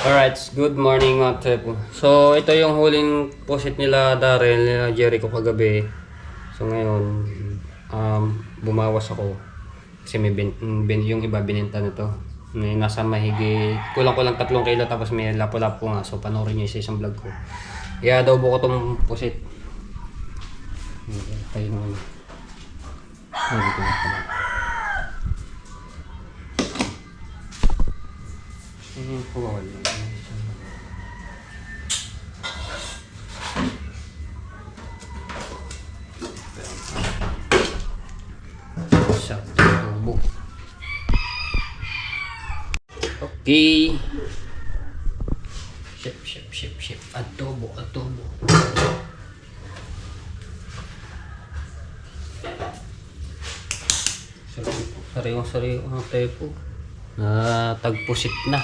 Alright, good morning mga tepo. So, ito yung huling posit nila Darrell, nila Jericho kagabi. So, ngayon, bumawas ako. Kasi may yung iba bininta nito. May nasa mahigit, kulang-kulang 3 kilo tapos may lapo-lapo nga. So, panoorin nyo sa isang vlog ko. I-adobo ko itong posit. Tayo naman. Hindi ko na pala. Sa tubo. Okay. Ship. Adobo. Sariwa ang tepo. Tagpusit na.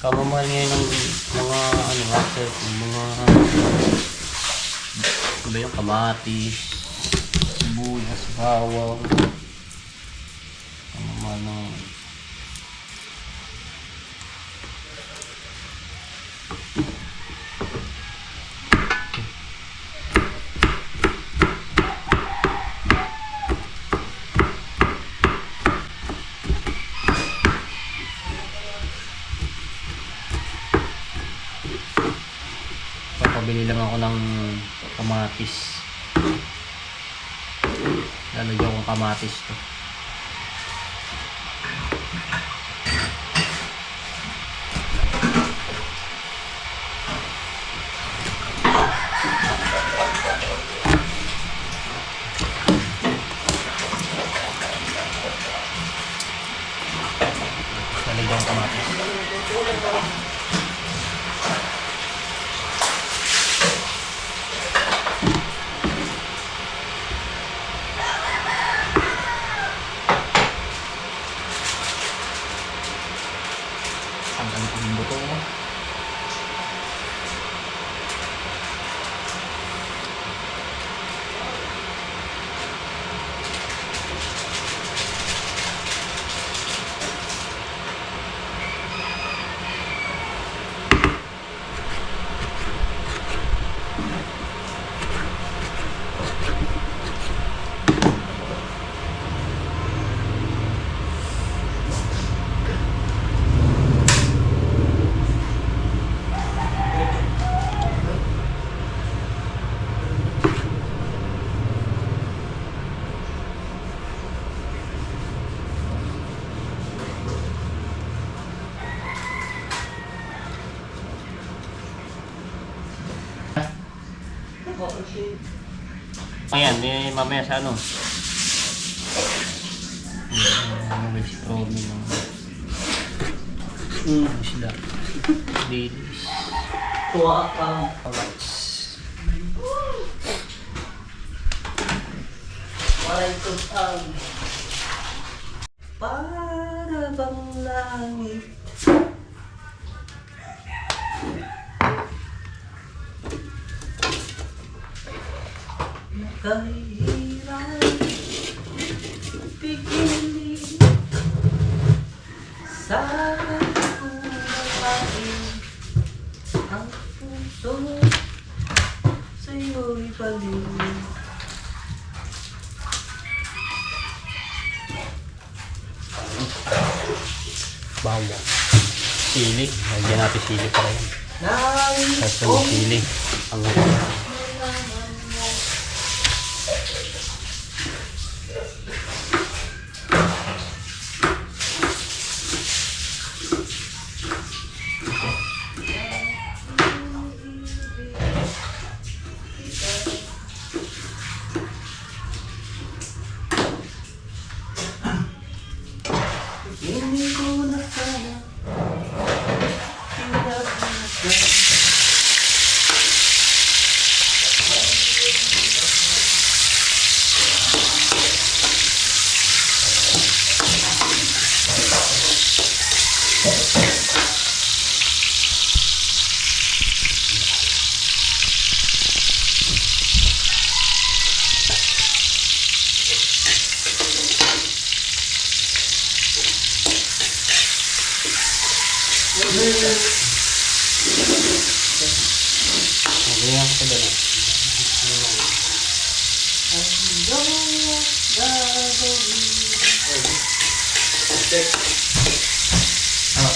Kamamahal ngayon ng mga yung kamatis, sibuyas, bawang. Kamamahal ng papabili lang ako ng kamatis. Lalagyan ko kamatis to. Lalagyan ko kamatis. Ang buto mo. Ayan, mamaya sa ano? May strawberry ng isda. Dilis. Tuwa ka. Alright. Walay tutang. Para bang langit. Kahirap pigilin sa buhay ang puso sa'yo'y paligid. Bawang, sili, lagyan natin sili para yan. Kasi may sili ang hindi ko na sana pinag-inasal. Ganyan ko sa dala. Check. Ah.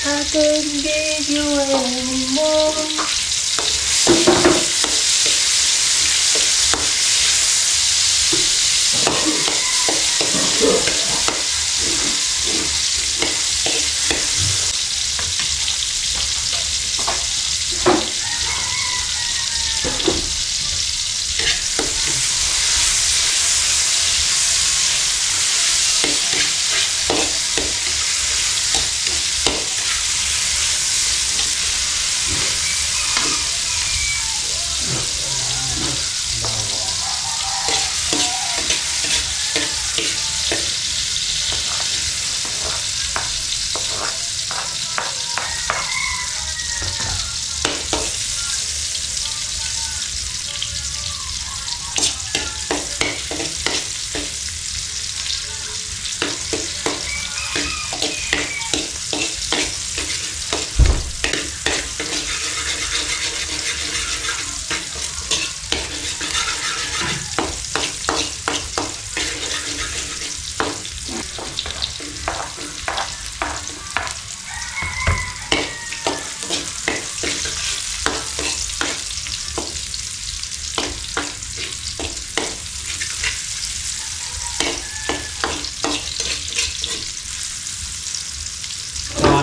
I couldn't give you any more.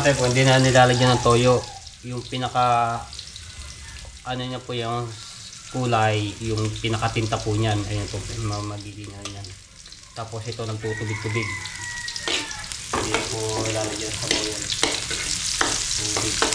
Ate po, hindi na nilalagyan ng toyo. Yung pinaka ano niya po yung kulay, yung pinakatinta po niyan. Ayun po, magiging ano yan. Tapos ito nagtutubig-tubig. Hindi po lalagyan sa toyo. Tubig.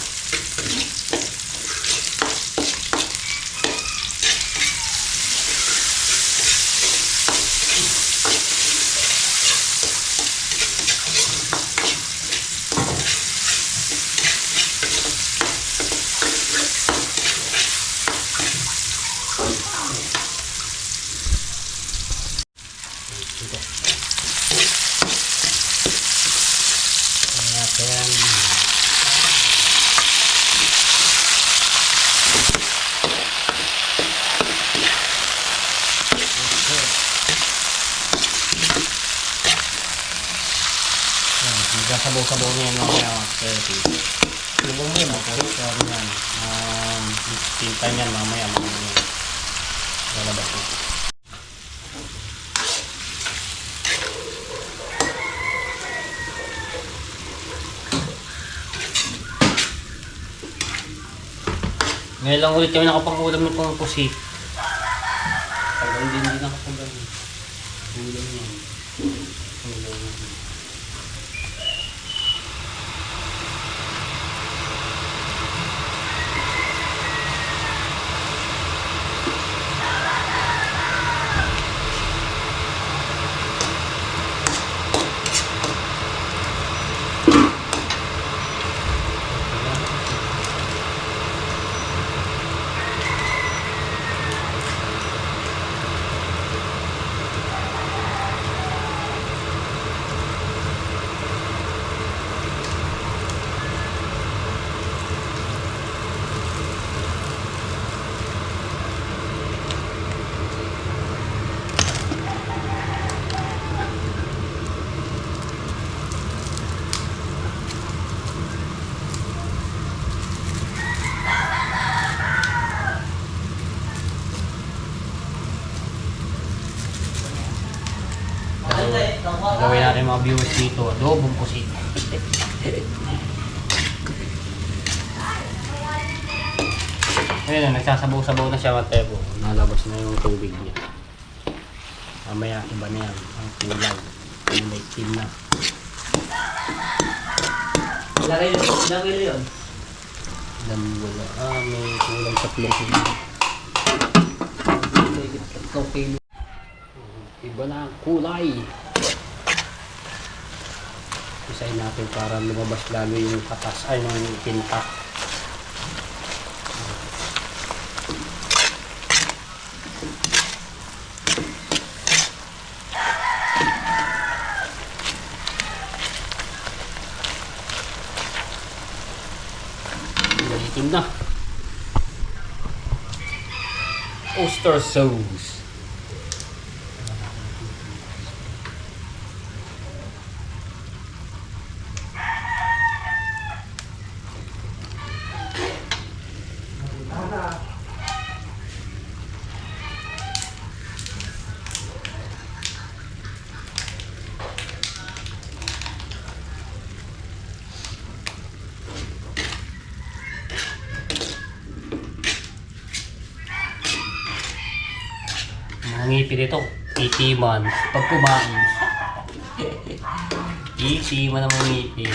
Ayan. Sabaw-sabaw niya yung mga spaghetti. Ibang mo yun, tapos yan. Tinta niyan mamaya lalabas mo. Ngayon lang ulit kami nakapangulam ng pang pusit. Tagal din nakapangulam. Ulam yan. Ulam yan. Gawin natin mga viewers dito, adobong pusit. Ayun na, nagsasabaw-sabaw na siya mga tebo. Nalabas na yung tubig niya. Mamaya, iba na yan. Ang kulay. Kulay team na. Lagay yun. Wala. May kulang 3 kilo. May 3 kilo. Iba na ang kulay. Isayin natin para lumabas lalo yung katas ay yung tinta. Itim na. Oyster sauce. Mga ngipin ito, itiman. Pag kumain. Itiman ang mga ngipin.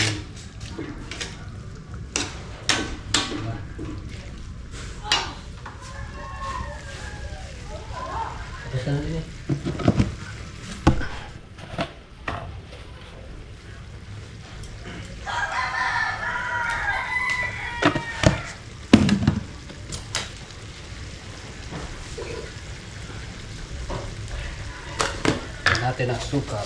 Tapos na din eh. Natin ang sukal.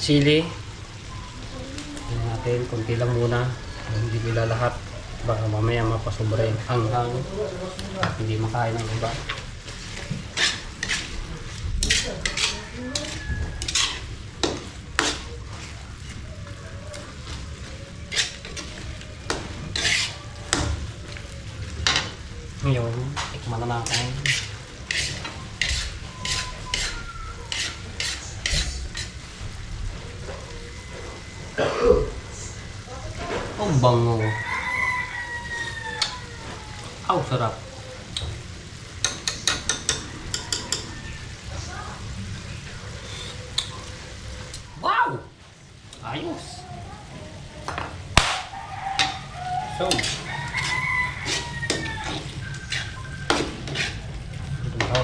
Chili. Tignan natin, konti lang muna. Hindi nila lahat. Baka mamaya mapasobra yung hanghang. At hindi makain ng iba. Ngayon, tikman na natin. Ang bango. Aw, sarap. Wow! Ayos. So, ito na.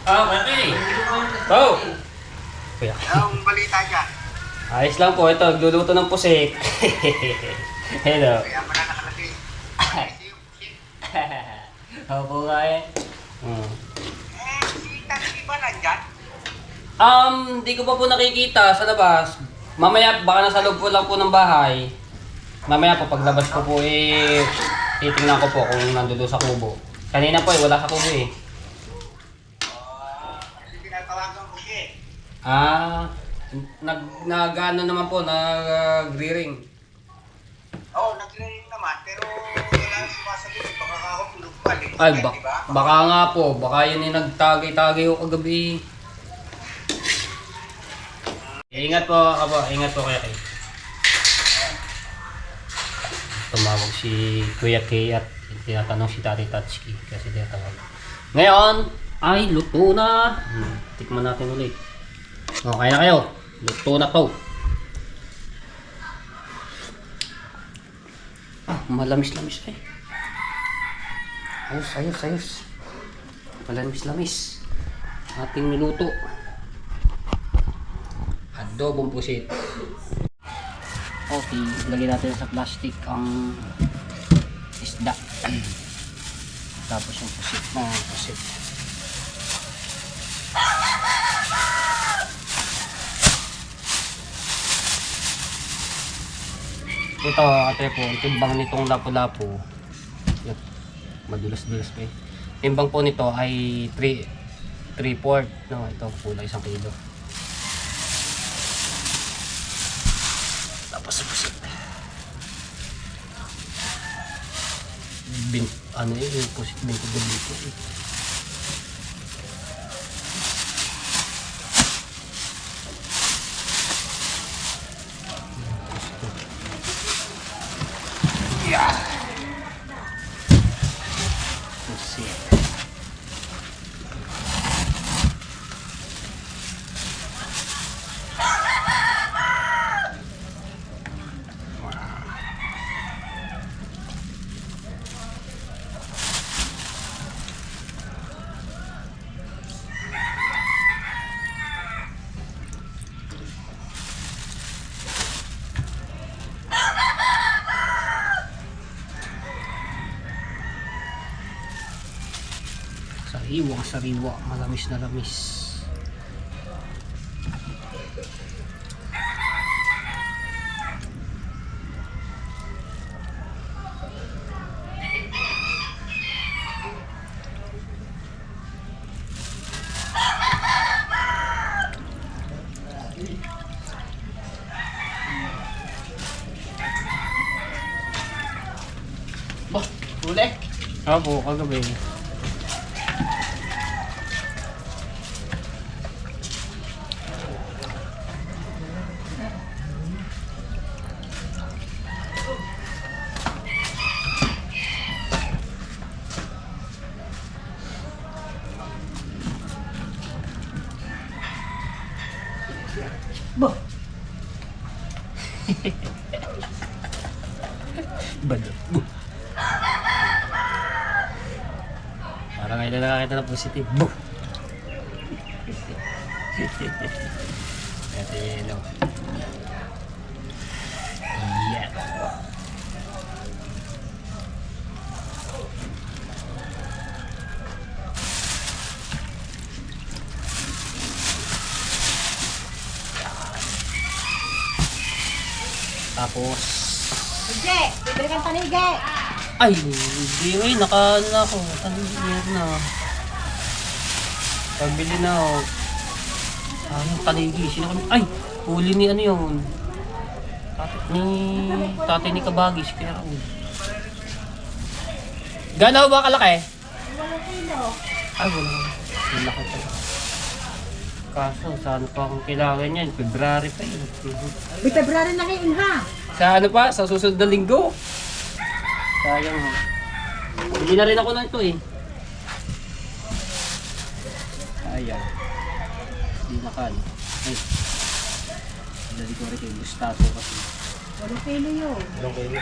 Okay. Oh! Kuya. Anong balita dyan? Ayos lang po. Ito, nagluluto ng pusik. Hello. Kaya pala nakalagay. Opo nga eh. Si Taxi ba nandyan? Di ko pa po nakikita sa labas. Mamaya, baka nasa loob po lang po ng bahay. Mamaya po, paglabas ko po titingnan ko po kung nandoon sa kubo. Kanina po wala sa kubo eh. Kasi pinatawagan ko siya eh. Nag-ano naman po, nag-re-ring. Oo, nag-ring naman. Pero wala nang sumasagot. Baka ako tulog pa. Ay, baka nga po, baka yun yung nagtagay-tagay ko kagabi. Ingat po, ingat po Kuya Kay. Tumawag si Kuya Kay at tinatanong si Tati Tatsuki kasi tinatawag. Ngayon, ay luto na. Tikman natin ulit. Okay na kayo. Luto na to. Malamis-lamis eh. Ayos. Malamis-lamis. Ating niluto. Adobong pusit. Okay, lagyan natin sa plastic ang isda. Tapos yung pusit na pusit. Ito, ate po, ang timbang nitong lapu-lapu. Yan, madulas-dulas pa eh. Timbang po nito ay 3/4. No, ito, kulay 1 kilo. Tapos pusit. Ano yun, yung pusit binto dito eh. Yeah. Pusit. Sariwa, malamis na lamis. Bah, huli. Opo, kagabi. Bah, Bado. Parang ngayon na nakakita ng positive. Buh! Ito yun o. Yeah. Tapos Sige, bibili kang tanigi. ay, hindi eh, naka ano na ako, tanigir na. Pabili na ako. Ano, tanigi, sino kami? Ay, huli ni ano yun? Tatay ni Kabagis, kaya Raul. Gano'n ba kalaki? 1 kilo. Ay, wala. Malaki pala. Kaso, saan pa akong kailangan yan? February pa yun. May February na ngayon ha. Sa ano pa? Sa susunod na linggo. Sayang ha. Hindi na rin ako na ito eh. Sayang. Hindi na kan. Ay. Dali ko rin kay Gustato kasi. 1 kilo yun. Ilang kayo?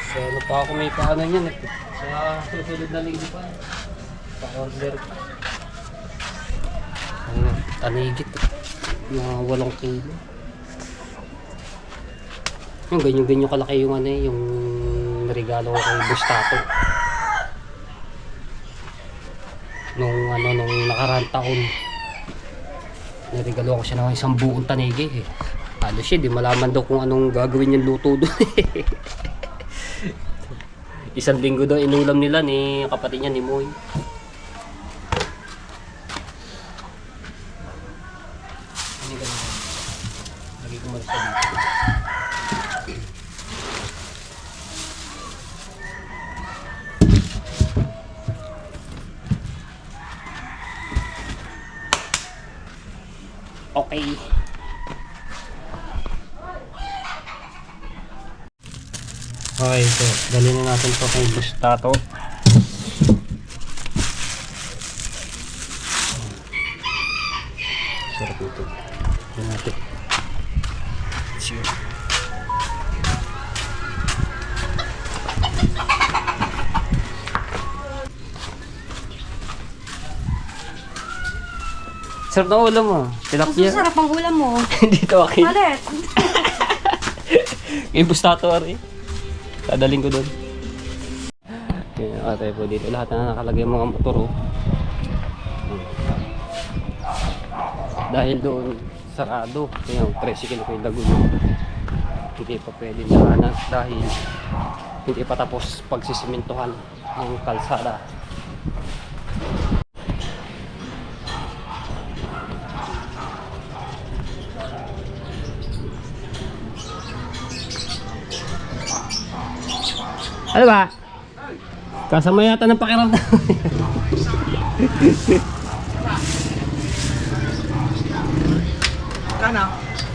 Sa ano pa ako may paano niyan eh. Sa susunod na linggo pa. Pa-order pa. Tanigit. Mga 8 kilo. Yung ganyan-ganyan kalaki yung ano eh, yung regalo ko kay Bustato. Nung nakaraang taon. Nirigalo ko siya ng 1 buong tanigi eh. Halos siya, di malaman daw kung anong gagawin yung luto doon. 1 linggo daw inulam nila ni kapatid niya ni Moy. Lagi ko malasa dito. Okay. Okay, so dali na natin to kay Bustato. Sarap ito. Ito natin. Sure. Sarap na ulam mo. Tilapia. Sarap ang ulam mo. Dito okay. Palit. May Bustato ari. Dadaling ko doon. Nakatay po dito. Lahat na nakalagay mga motor. Oh. Dahil doon sarado. Yung tricycle ko yung Laguna. Hindi pa pwede daanan dahil hindi pa tapos pagsisimintuhan ang kalsada. Ano ba? Kasama yata ng pakiramdam. Ano?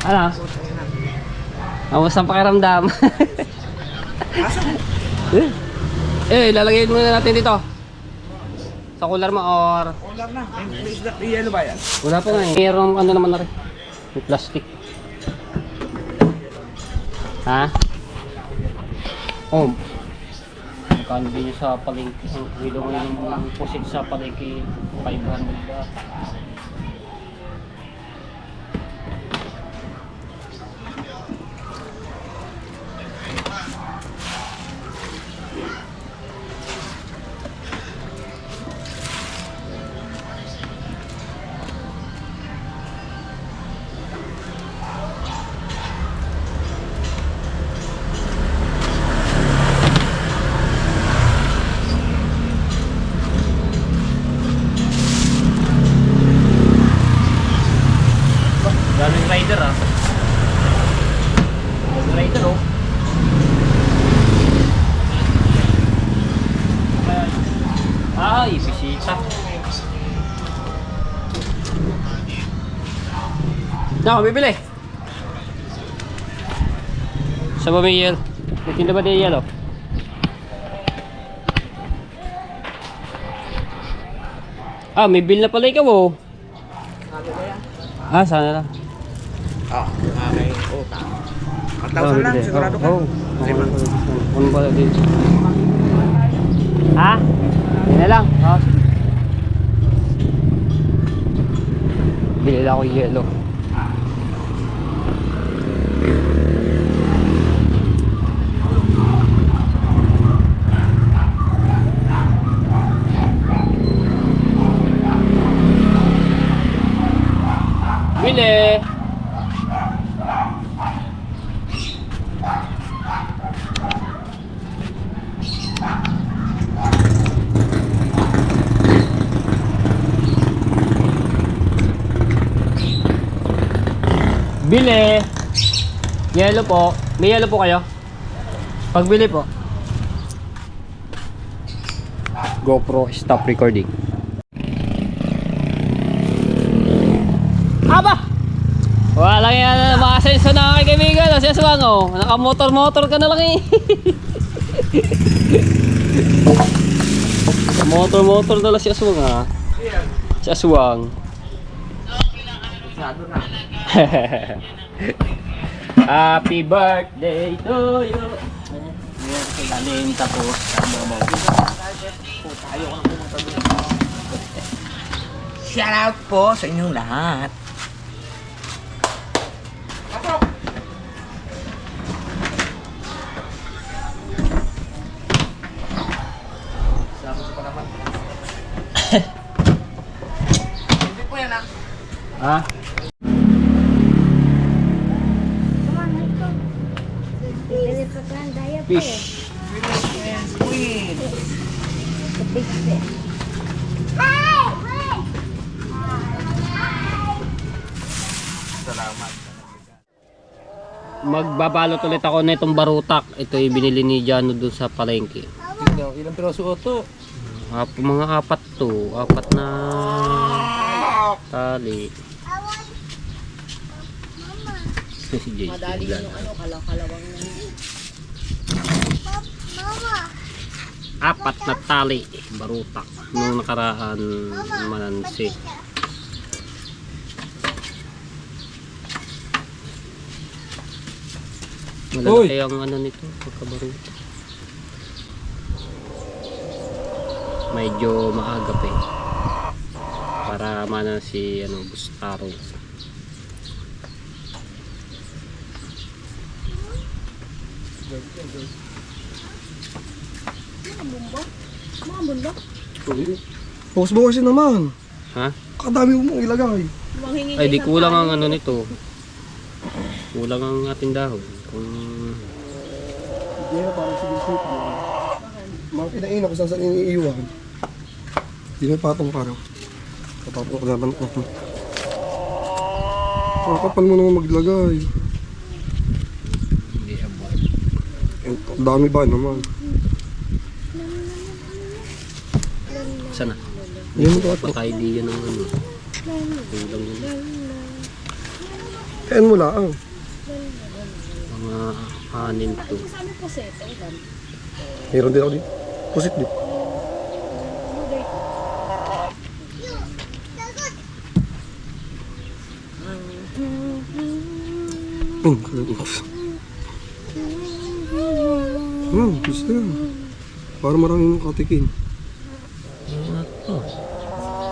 Ano? Kamusta ang pakiramdam? Lalagay muna natin dito. Sa cooler mo or... Ulam na. Yellow ba yan? Wala pa nga eh. Mayroong ano naman na rin. May plastic. Ha? Oh. Magkano din yung sa palengke. Ang kilo ngayon ng pusit sa palengke. 500 ba? Daming rider ah. Daming rider oh. Ay, bisita. Na, bibili. Sa ba may yel? May tinda ba di yelo? Ah, may bill na pala ikaw oh. Ah, sana lang. Oh, okay. Oh, tama. 1,000 lang, sigurado ka. Ano ba din? Ha? Yan na lang. Oh. Bili lang ako yelo. Bili! Bili! Yellow po. May yellow po kayo? Pagbili po. GoPro stop recording. Aba! Wala yan mga senso na kay kaibigan. O siya suwang o. Naka-motor-motor ka na lang eh. Motor-motor na lang siya suwang ha. Siya suwang. Happy birthday to you. Galing tapos. Shout out po sa inyong lahat. Hindi po yan ah. Ha? Fish. Squid. Salamat. Magbabalot ulit ako na itong barutak. Ito yung binili ni Jano doon sa palengke. Ilang piraso ito? Mga apat to. Apat na tali. Si JC. Madali yung ano, kalawang Apat na tali. Barutak. Nung nakaraan manansi. Malalaki ang ano nito. Pagkabarutak. Medyo maagap eh. Para mana si ano, Bustaro. Mga bundok. Bukas-bukas yun naman. Ha? Kadami mo mong ilagay. Manghingi Ay, di kulang ang ano nito. Kulang ang ating dahon. Kung... Hindi na parang sige-sige pa. Mga pinaina kung saan iniiwan. Hindi na patong parang. Kapapok naman ko. Kapal mo naman maglagay. Hindi abot. Ang dami ba naman? Sana? Hindi mo ito ato. Baka hindi yan ang ano. Kulang yun. Kain mo lang. Mga anin to. Sa amin po set. Ang dami. Meron din ako dito. Pusit dito. Gusto yan. Para maraming katikin.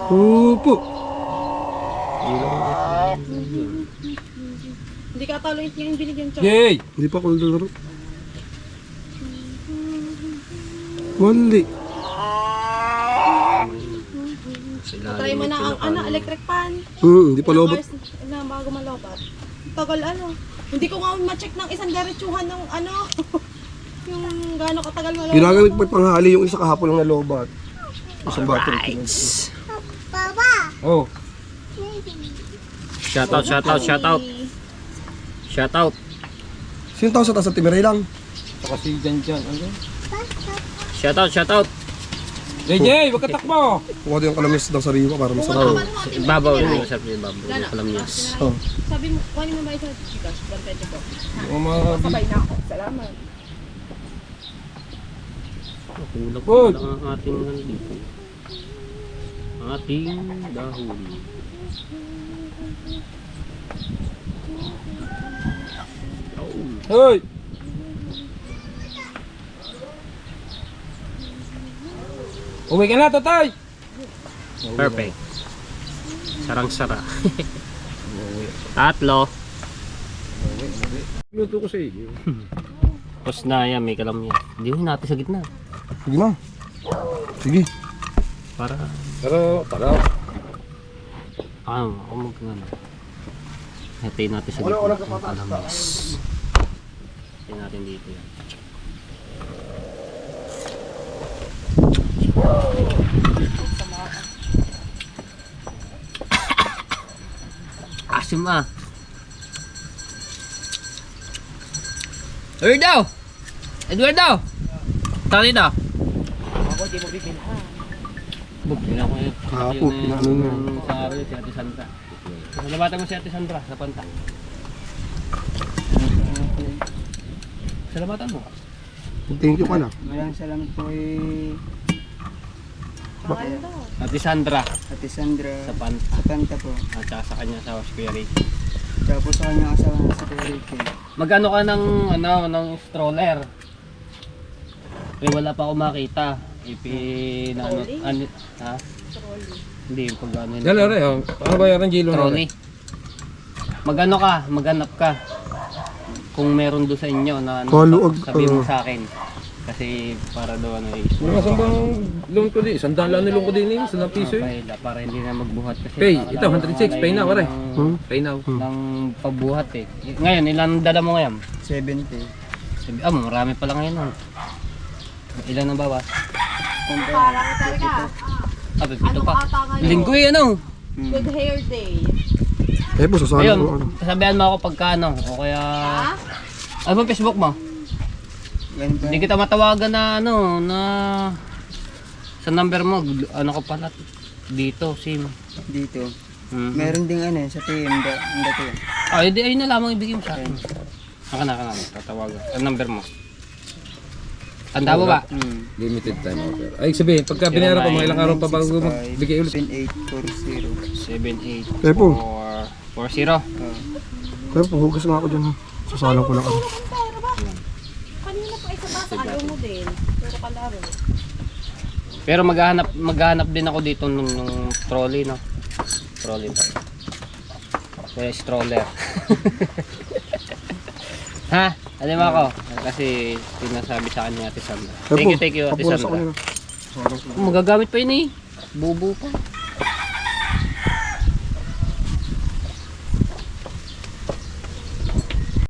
Opo. Hindi ka talo yung binigyan siya. Yay! Hindi pa ako nalaro. Mali. Try mo na ang ano, electric pan. Hindi pa lobot. Na bago malobat. Tagal ano. Hindi ko nga ma-check ng isang diretsuhan ng ano. Yung gaano katagal malobat. Ginagamit pa panghali yung isa kahapon lang na lobat. Isang battery. Oh. Shout out, shout out, shout out. Shout out. Sino tao sa taas at timiray lang? Saka si Jan. Ano? Shout out, shout out. JJ, wag ka takbo! Kuha din yung kalamis ng sariwa para masarap. Ibabaw rin yung sarap niya, ibabaw. Alam niya. Sabi mo, kuhanin mo ba ito? Gcash, 120 po. O mga... Sabay na ako. Salamat. Kulang ang ating ano dito. Ating dahon. Hoy! Uwi ka na, Totoy! Perfect. Sarang-sara. Tatlo. Luto ko sa iyo. Tapos na yan, may kalam yan. Hindi mo natin sa gitna. Sige na. Sige. Para, Pero, tara. ako mag-ano. Hatayin natin sa gitna. Ang kalamis. Hatayin natin dito yan. Asim ah. Eduardo! Tara dito. Ako, di mo bibinhan. Bukina ko yun. Kahapon, pinano na. Sa araw yun, si Ate Sandra. Nalabatan mo si Ate Sandra sa panta. Salamatan mo. Thank you pala. Maraming salamat po kay Ate Sandra Ate Sandra sa panta. sa Panta po. At saka sa kanya sa Kuya Ray. Tsaka po sa kanyang asawa na si Kuya Ricky. Magkano ka ng stroller? Eh, wala pa ako makita. Na ano, ha? Hindi, yung pag ano yun. Dala rin, ano ba yung Gilo na? Trolley. Magano ka, maghanap ka. Kung meron doon sa inyo na ano, Paluag. sabihin mo sa akin. Kasi para daw ano eh. Mga sambang loan ko din. Sandaan lang nilong ko din eh. Sandang piso eh. Para hindi na magbuhat kasi. Pay, baka ito, 106. Pay na, pare. Pay now. Ng pagbuhat eh. Ngayon, ilan dala mo ngayon? 70. Marami pala ngayon. Oh. Ilan ang bawas? Parang talaga. Ito pa. ata ngayon? Linggo eh, ano? Good hair day. Eh po, sasali ko ano. Ayun, sabihan mo ako pagka ano. O kaya... Ha? Ano ba Facebook mo? Ganun ba? Hindi kita matawagan na ano, na... Sa number mo, ano ko pala dito, SIM. Dito. Mhm. Meron ding ano sa team. Dati. Edi ayun na lamang ibigay mo sa akin.Aka na, tatawagan. Ang number mo. Tanda mo ba? Limited time offer. Ay, sabihin, pagka binayaran ko, mga ilang araw pa bago magbigay ulit. 7840. 7840. Eh po. 40. Kaya po, hugas na ako dyan. Sasalang ko lang ako. Pero ba? Kanina pa isa pa sa ayaw mo din. Pero kalaro. Pero maghahanap din ako dito nung trolley, no? Trolley pa. Kaya stroller. Ha? Alam mo ako? Kasi sinasabi sa akin ni Ate Sandra. Thank you, Ate Papunas ako Sandra. nila. Magagamit pa yun eh. Bobo pa.